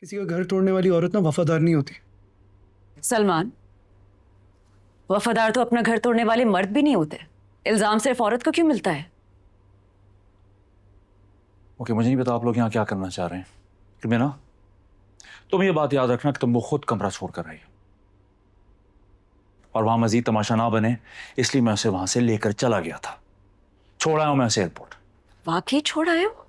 किसी का घर तोड़ने वाली औरत ना वफादार नहीं होती। सलमान, वफादार तो अपना घर तोड़ने वाले मर्द भी नहीं होते। इल्जाम सिर्फ औरत को क्यों मिलता है? ओके, मुझे नहीं पता आप लोग यहाँ क्या करना चाह रहे हैं। फिर मैं ना, तुम ये बात याद रखना कि तुम वो खुद कमरा छोड़कर आई और वहां मजीद तमाशा ना बने, इसलिए मैं उसे वहां से लेकर चला गया था। छोड़ आया हूं मैं उसे एयरपोर्ट। वाकई छोड़ आए हो?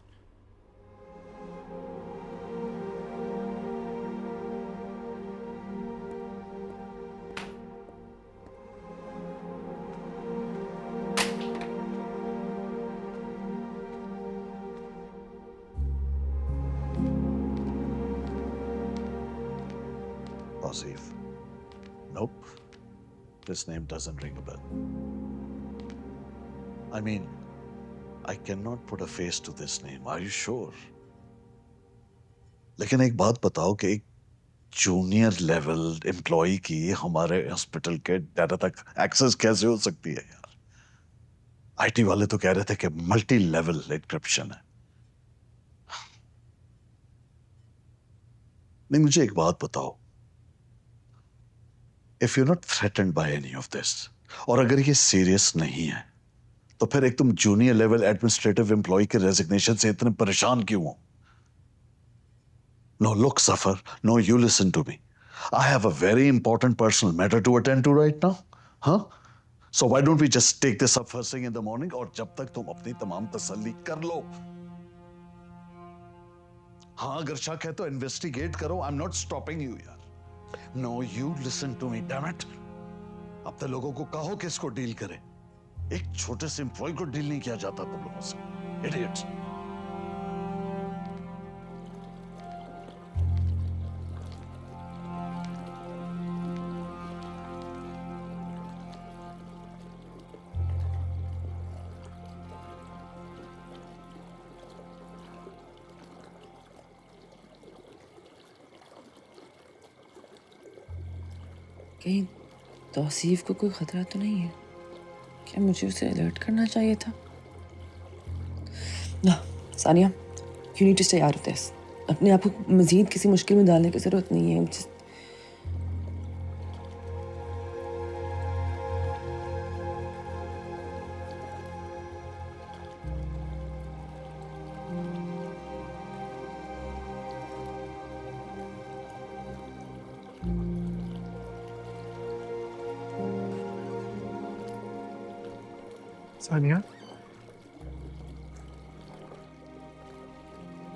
Asif. Nope. This name doesn't ring a bell. I mean, I cannot put a face to this name. Are you sure? लेकिन एक बात बताओ कि एक जूनियर लेवल एम्प्लॉय की हमारे हॉस्पिटल के डाटा तक एक्सेस कैसे हो सकती है यार? आईटी वाले तो कह रहे थे कि मल्टी लेवल एन्क्रिप्शन है। नहीं, मुझे एक बात बताओ, if you not threatened by any of this, और अगर ये सीरियस नहीं है, तो फिर एक तुम जूनियर लेवल एडमिनिस्ट्रेटिव एम्प्लॉय के रेजिग्नेशन से इतने परेशान क्यों हो? No, look, Safar, no, you listen to me. I have a very important personal matter to attend to right now. Huh? So why don't we just take this up first thing in the morning, और जब तक तुम अपनी तमाम तसल्ली कर लो। हाँ, अगर शक है तो इन्वेस्टिगेट करो। I'm not stopping you यार। No, you listen to me, damn it. अपने लोगों को कहो कि इसको डील करें। एक छोटे से एम्प्लॉय को डील नहीं किया जाता तुम लोगों से। Idiots. कहीं तौसीफ को कोई खतरा तो नहीं है? क्या मुझे उसे अलर्ट करना चाहिए था? ना Sania, you need to stay out of this. अपने आप को मजीद किसी मुश्किल में डालने की जरूरत नहीं है। सानिया,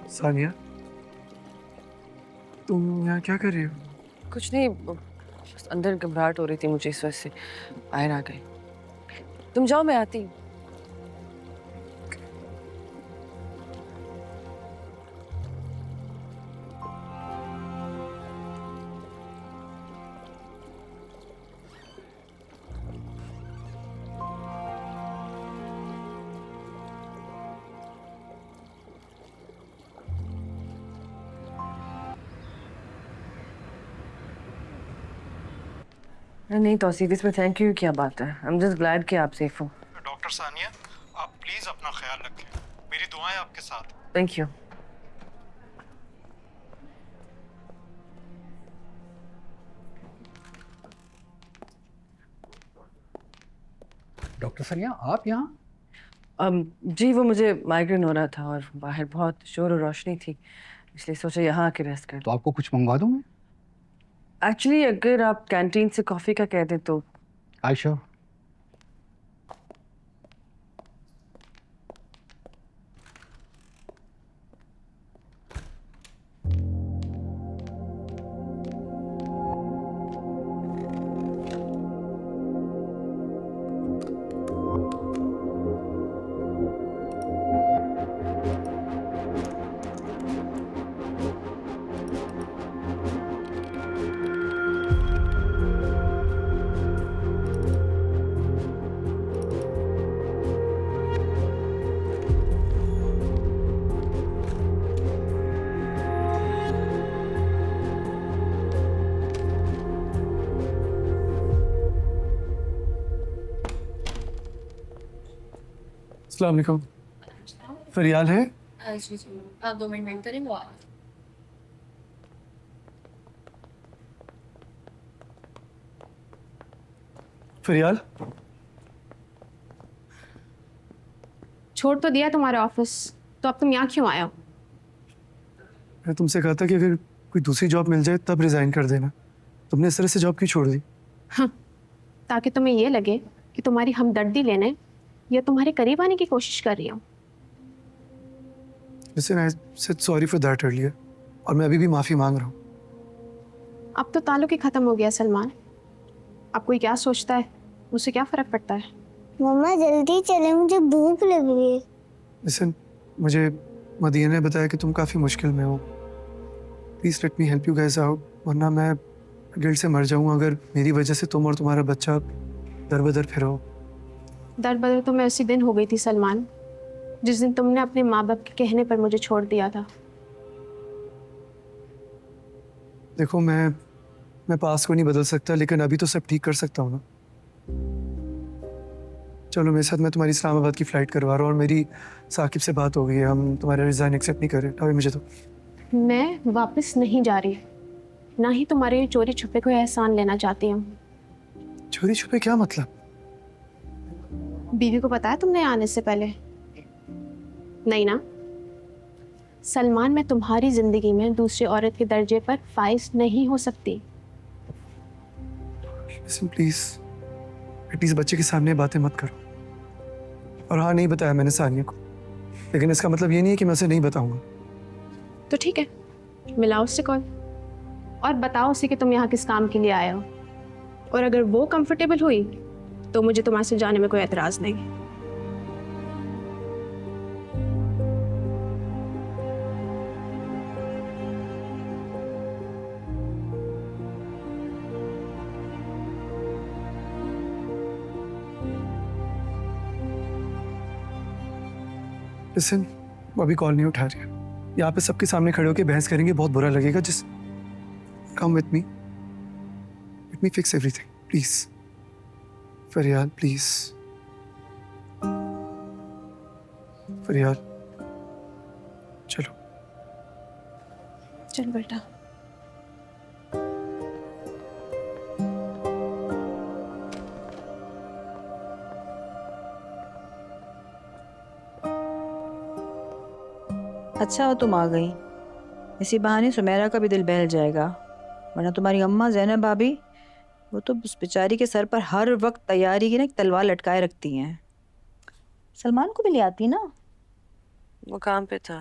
सानिया, तुम यहाँ क्या कर रही हो? कुछ नहीं, बस अंदर घबराहट हो रही थी मुझे, इस वजह से बाहर आ गई। तुम जाओ, मैं आती हूँ। नहीं तौसीफ, इसमें थैंक यू क्या बात है। आई एम जस्ट ग्लैड कि आप सेफ हो। डॉक्टर सानिया, आप प्लीज अपना ख्याल रखें। मेरी दुआएं आपके साथ। Thank you. डॉक्टर सानिया, आप यहाँ? जी, वो मुझे माइग्रेन हो रहा था और बाहर बहुत शोर और रोशनी थी, इसलिए सोचा यहाँ आके रेस्ट कर। तो आपको कुछ मंगवा दूं मैं? एक्चुअली अगर आप कैंटीन से कॉफ़ी का कह दें तो। आयशा, अस्सलाम वालेकुम। फरियाल है? जी जी, आप 2 मिनट वेट करें, वो आ रहे हैं। फरियाल, छोड़ तो दिया तुम्हारा ऑफिस, तो अब तुम यहाँ क्यों आए हो? मैं तुमसे कहा था कि अगर कोई दूसरी जॉब मिल जाए तब रिजाइन कर देना। तुमने इस तरह से जॉब क्यों छोड़ दी? ताकि तुम्हें ये लगे कि तुम्हारी हमदर्दी लेने या तुम्हारे करीब आने की कोशिश कर रही हूँ। Listen, I said sorry for that earlier, और मैं अभी भी माफी मांग रहा हूँ। अब तो ताल्लुक ही खत्म हो गया सलमान। अब कोई क्या सोचता है उससे क्या फर्क पड़ता है? मम्मा जल्दी चले, मुझे भूख लग रही है। Listen, मुझे मदीना ने बताया कि तुम काफ़ी मुश्किल में हो। Please let me help you guys out, वरना मैं गिल्ट से मर जाऊंगा अगर मेरी वजह से तुम और तुम्हारा बच्चा दर बदर फिरो। दर बदर तो मैं उसी दिन हो गई थी सलमान, जिस दिन तुमने अपने माँ बाप के कहने पर मुझे छोड़ दिया था। देखो, मैं पास को नहीं बदल सकता, लेकिन अभी तो सब ठीक कर सकता हूँ ना। चलो मेरे साथ, मैं तुम्हारी इस्लामाबाद की फ़्लाइट करवा रहा हूँ, और मेरी साकिब से बात हो गई है, हम तुम्हारा रिज़ाइन एक्सेप्ट नहीं कर रहे। अभी मुझे तो मैं वापस नहीं जा रही, ना ही तुम्हारे चोरी छुपे को एहसान लेना चाहती हूँ। चोरी छुपे क्या मतलब? बीवी को पता है तुमने आने से पहले? नहीं ना? सलमान, मैं तुम्हारी जिंदगी में दूसरी औरत के दर्जे पर फाइज नहीं हो सकती। लिसन प्लीज, एटलीस्ट बच्चे के सामने बातें मत करो। और हाँ, नहीं बताया मैंने सानिया को, लेकिन इसका मतलब ये नहीं है कि मैं उसे नहीं बताऊंगा। तो ठीक है, मिलाओ उससे कॉल और बताओ उसे कि तुम यहाँ किस काम के लिए आए हो, और अगर वो कंफर्टेबल हुई तो मुझे तुम्हारे से जाने में कोई एतराज नहीं। लिसन, वो अभी कॉल नहीं उठा रही है। यहाँ पे सबके सामने खड़े होकर बहस करेंगे, बहुत बुरा लगेगा। जिस come with me, let me fix everything please. Fariyal please, फरियाल चलो। चल बेटा। अच्छा हो तुम आ गई, इसी बहाने सुमेरा का भी दिल बहल जाएगा, वरना तुम्हारी अम्मा जैनब भाभी, वो तो उस बेचारी के सर पर हर वक्त तैयारी की ना एक तलवार लटकाए रखती हैं। सलमान को भी ले आती ना। वो काम पे था।